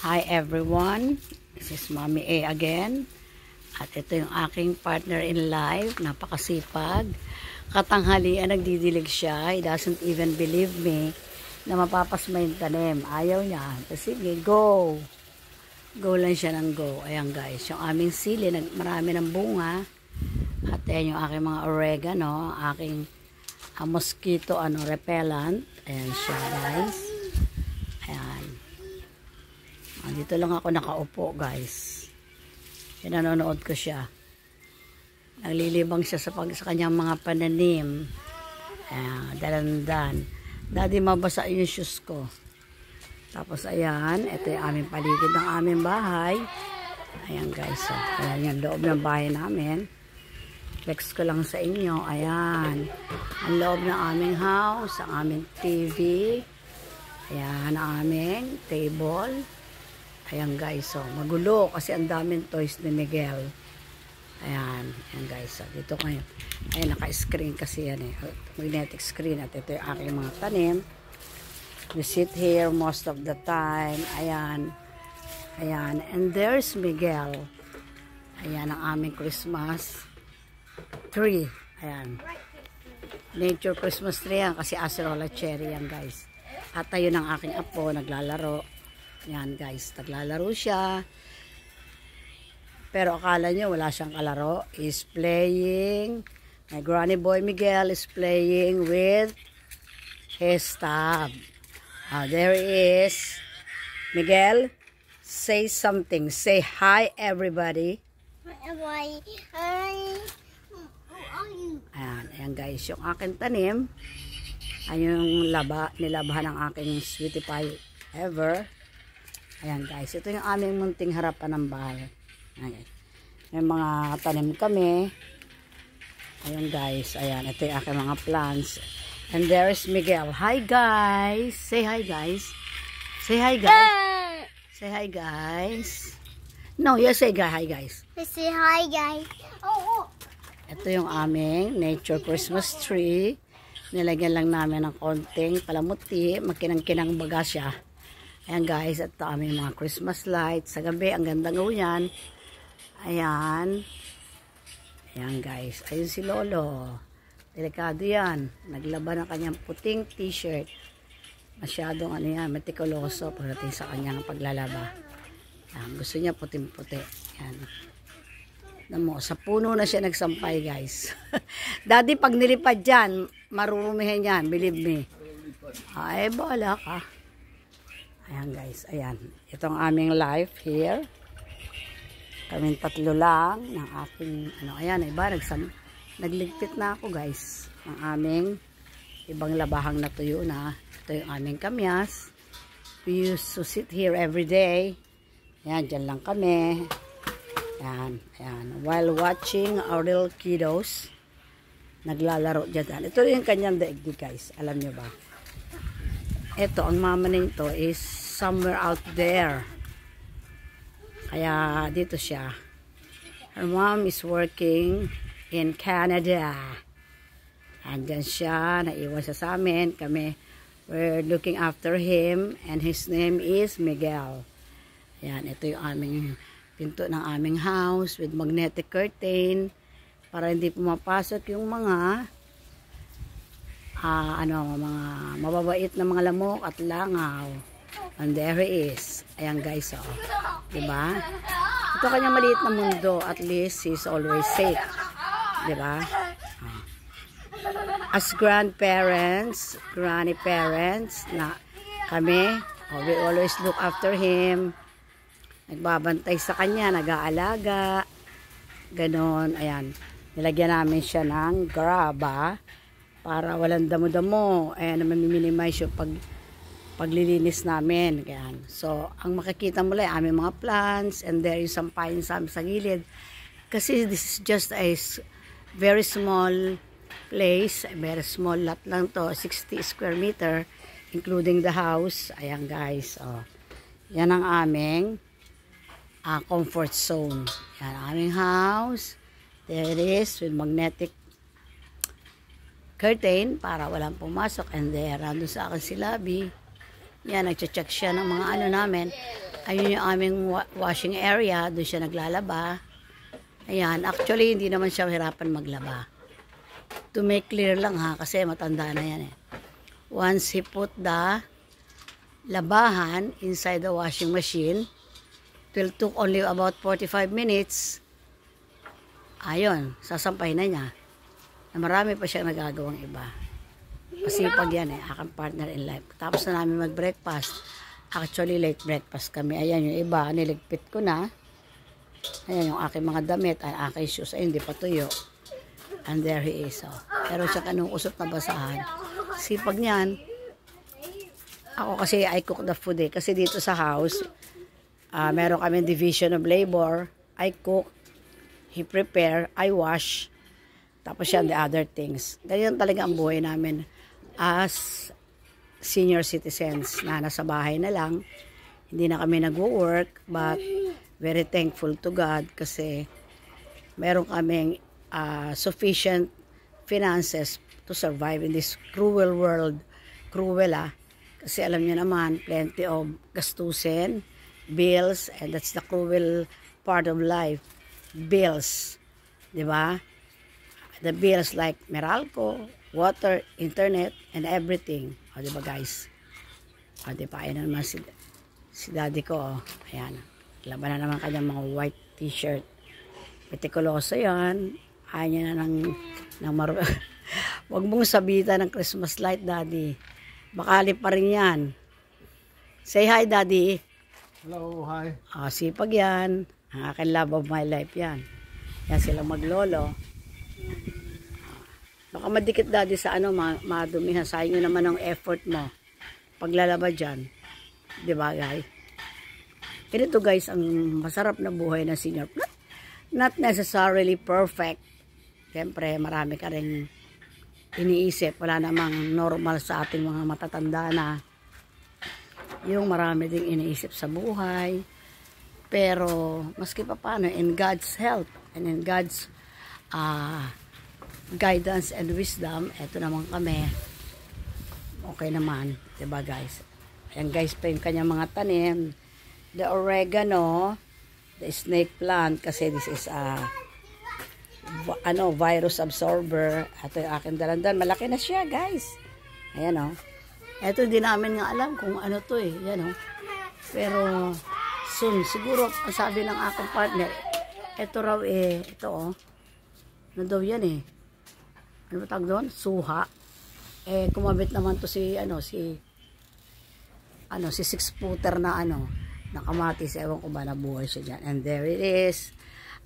Hi everyone, this is Mommy A again. At ito yung aking partner in life, napakasipag. Katanghalian nagdidilig siya, he doesn't even believe me na mapapasma yung tanim. Ayaw niya. Sige, go! Go lang siya ng go. Ayan guys, yung aming sili, marami ng bunga. At ayan yung aking mga oregano, aking mosquito repellent. Ayan siya guys. Ayan. Dito lang ako nakaupo guys. Pinanonood ko siya. Naglilibang siya sa kanyang mga pananim. Dalandan. Daddy, mabasa yung shoes ko. Tapos ayan, ito yung aming paligid ng aming bahay. Ayan guys. Ayan yung loob ng bahay namin. Flex ko lang sa inyo. Ayan. Ang loob ng aming house. Ang aming TV. Ayan ang aming table. Ayan guys, magulo kasi ang daming toys ni Miguel. Ayan guys, dito kayo. Ayan, naka-screen kasi yan magnetic screen. At ito yung aking mga tanim. We sit here most of the time. Ayan. And there's Miguel. Ayan ang aming Christmas tree. Ayan. Nature Christmas tree yan kasi acerola cherry yan guys. At ayun ang aking apo, naglalaro. Yan guys, naglalaro siya. Pero akala nyo wala siyang kalaro. He's playing. My granny boy Miguel is playing with his tab. There he is. Miguel, say something. Say hi everybody. Ayan guys, yung aking tanim. Ayun yung nilabahan ng aking sweetie pie ever. Ayan guys, ito yung aming munting harapan ng bahay. Ayan. May mga tanim kami. Ayan guys, ayan, ito yung aking mga plants. And there is Miguel. Hi guys! Say hi guys. Say hi guys. Say hi guys. No, you say hi guys. Say hi guys. Oh. Ito yung aming nature Christmas tree. Nilagyan lang namin ng konting palamuti. Makinang-kinang baga siya. Ayan guys, at ito aming mga Christmas lights. Sa gabi, ang ganda ng yan. Ayan. Ayan guys. Ayun si Lolo. Delikado yan. Naglaban ng kanyang puting t-shirt. Masyadong matikuloso pagdating sa kanyang paglalaba. Ayan, gusto niya puting-puti. Ayan. Sa puno na siya nagsampay guys. Daddy, pag nilipad dyan, marurumihan yan. Believe me. Ay, bahala ka. Ayan guys, ayan. Itong aming life here. Kaming tatlo lang ng aking, ayan, iba, nagligpit na ako guys. Ang aming ibang labahang natuyo na. Ito yung aming kamyas. We used to sit here every day. Ayan, dyan lang kami. Ayan. While watching our little kiddos, naglalaro dyan. Ito yung kanyang daigdig guys. Alam nyo ba? Ito, ang mama nito is somewhere out there. Kaya dito siya. Her mom is working in Canada. Andyan siya, naiwan siya sa amin. We're looking after him and his name is Miguel. Ayan, ito yung aming pinto ng aming house with magnetic curtain para hindi pumapasok yung mga mga mababait na mga lamok at langaw. And there he is. Ayan guys, diba? Ito kanyang maliit na mundo. At least he's always safe. Diba? As grandparents, granny parents na kami, we always look after him. Nagbabantay sa kanya, nag-aalaga. Ganon, ayan. Nilagyan namin siya ng graba para walang damo-damo. Ayan, mamiminimise yung paglilinis namin. Ayan. So, ang makikita mo lang aming mga plants and there is some pines sa gilid. Kasi this is just a very small place. A very small lot lang to. 60 square meter including the house. Ayan guys. Yan ang aming comfort zone. Yan ang aming house. There it is with magnetic curtain para walang pumasok. And there, nandun sa akin si Labi. Yan, nagche-check siya ng mga namin. Ayun yung aming washing area. Doon siya naglalaba. Ayan. Actually, hindi naman siya hirapan maglaba. To make clear lang ha, kasi matanda na yan eh. Once he put the labahan inside the washing machine, it will took only about 45 minutes. Ayun, sasampay na niya. Na marami pa siyang nagagawang iba. Masipag yan eh, aking partner in life. Tapos na namin mag-breakfast. Actually, late breakfast kami. Ayan yung iba, niligpit ko na. Ayan yung aking mga damit, ay aking shoes, ay hindi pa tuyo. And there he is. Oh. Pero siya kanong usot na basahan. Sipag niyan. Ako kasi I cook the food eh. Kasi dito sa house, meron kami division of labor. I cook, he prepare, I wash. Tapos siya the other things. Ganyan talaga ang buhay namin as senior citizens na nasa bahay na lang. Hindi na kami nag-work, but very thankful to God kasi meron kaming sufficient finances to survive in this cruel world. Cruel kasi alam niyo naman, plenty of gastusin, bills, and that's the cruel part of life. Bills. Diba? The bills like Meralco, water, internet, and everything. O, diba guys? O, diba? Ayan naman si daddy ko. O. Ayan. Laban na naman kanyang mga white t-shirt. Petikuloso yan. Ayaw niya na ng Huwag mong sabitan ng Christmas light, daddy. Bakali pa rin yan. Say hi, daddy. Hello, hi. O, sipag yan. Ang aking love of my life yan. Yan sila maglolo. Baka madikit daddy sa madumihan. Sayang nyo naman ang effort mo. Paglalaba dyan. Diba guys? Ganito guys, ang masarap na buhay ng senior. Not necessarily perfect. Siyempre, marami ka rin iniisip. Wala namang normal sa ating mga matatanda na. Yung marami ding iniisip sa buhay. Pero, maski pa paano, in God's help and in God's guidance and wisdom, eto naman kami, okay naman, diba guys? Ayan guys pa yung kanyang mga tanim, the oregano, the snake plant, kasi this is virus absorber. Ito yung aking dalandan, malaki na siya guys. Ayan o. Eto hindi namin nga alam kung ano to eh, yan o. Pero soon, siguro ang sabi ng aking partner, eto raw eh, ito o, ano daw yan eh, ano ba tawag doon? Suha. Eh, kumabit naman to si 6-footer na kamatis. Ewan ko ba nabuhay siya dyan. And there it is.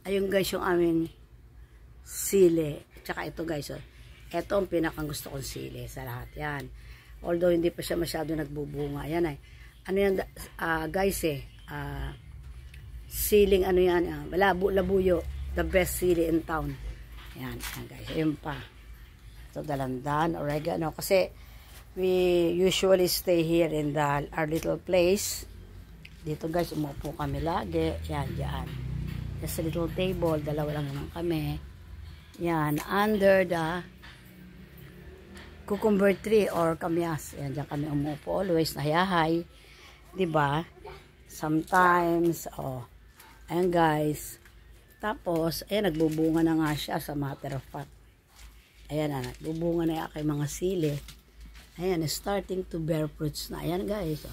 Ayun guys, yung aming sili. Tsaka ito guys, oh. Ito ang pinakang gusto kong sili sa lahat. Yan. Although hindi pa siya masyado nagbubunga. Yan ay. Ano yan, guys eh. Siling ano yan. Labuyo. The best sili in town. Yan. Yan guys. Ayun pa. So, dalandan, oregano. Kasi, we usually stay here in our little place. Dito guys, umupo kami lagi. Yan, dyan. Just a little table. Dalawa lang naman kami. Yan, under the cucumber tree or kamyas. Yan, dyan kami umupo. Always nahiyahay. Diba? Sometimes, ayan guys. Tapos, ayan, nagbubunga na nga siya sa matter of fact. Ayan na, nagbubunga na yung aking mga sili. Ayan, starting to bear fruits na. Ayan guys.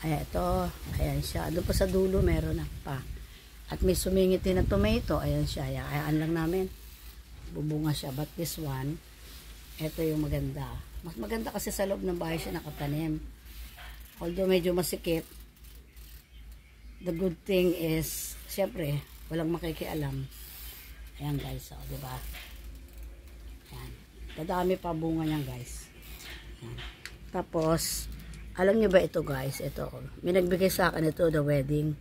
Ayan, ito. Ayan siya. Doon pa sa dulo, meron na pa. At may sumingit din na tomato. Ayan siya. Ayan lang namin. Bubunga siya. But this one, ito yung maganda. Mas maganda kasi sa loob ng bahay siya nakatanim. Although medyo masikip, the good thing is, siyempre, walang makikialam. Ayan guys. Diba? Ayan. Dadami pa bunga niyan guys. Ayan. Tapos, alam niyo ba ito guys? Ito. May nagbigay sa akin ito, the wedding.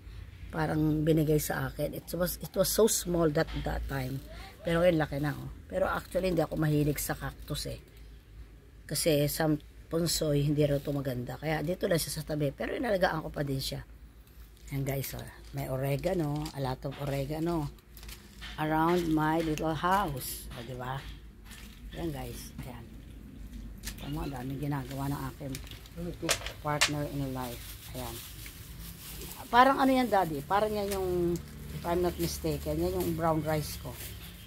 Parang binigay sa akin. It was so small that time. Pero ngayon laki na. Pero actually hindi ako mahilig sa cactus eh. Kasi sa punsoy, hindi rin ito maganda. Kaya dito lang siya sa tabi. Pero inalagaan ko pa din siya. Ayan guys. May oregano. A lot of oregano. Around my little house. Diba? Ayan guys. Ayan. Tama, daming ginagawa ng aking partner in life. Ayan. Parang ano yan, Daddy? Parang yan yung, if I'm not mistaken, yan yung brown rice ko.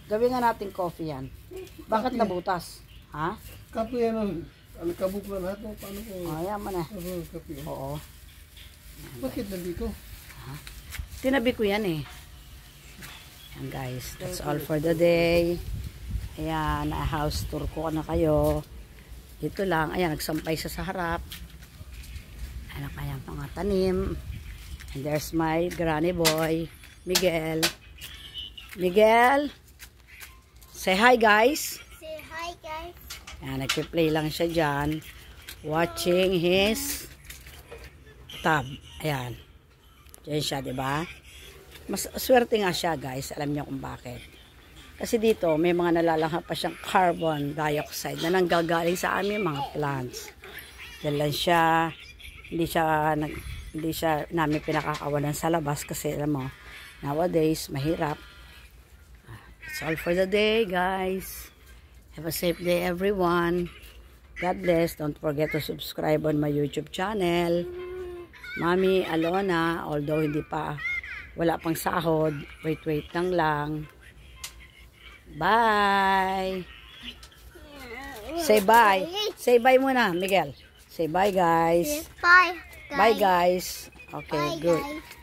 Gawin nga natin coffee yan. Bakit nabutas? Ha? Kape yan, ang kabuk na lahat. Paano ko? Yaman na. Kape. Oo. Bakit nandito? Tinabi ko yan eh. Ayan guys, that's all for the day. Ayan, house tour ko na kayo. Dito lang, ayan, nagsampay siya sa harap. Ayan ang kanyang mga tanim. And there's my granny boy, Miguel. Miguel, say hi guys. Say hi, guys. Ayan, nagpe-play lang siya dyan. Watching his tab. Ayan. Diyan siya, diba? Mas swerte nga siya guys. Alam niyo kung bakit. Kasi dito, may mga nalalanghap pa siyang carbon dioxide na nanggagaling sa aming mga plants. Diyan lang siya. Hindi siya namin pinakakawalan sa labas kasi alam mo, nowadays, mahirap. That's all for the day guys. Have a safe day everyone. God bless. Don't forget to subscribe on my YouTube channel. Mami Alona, although wala pang sahod, wait lang. Bye! Say bye. Say bye muna, Miguel. Say bye guys. Bye, guys. Bye guys. Okay, Bye, good. guys.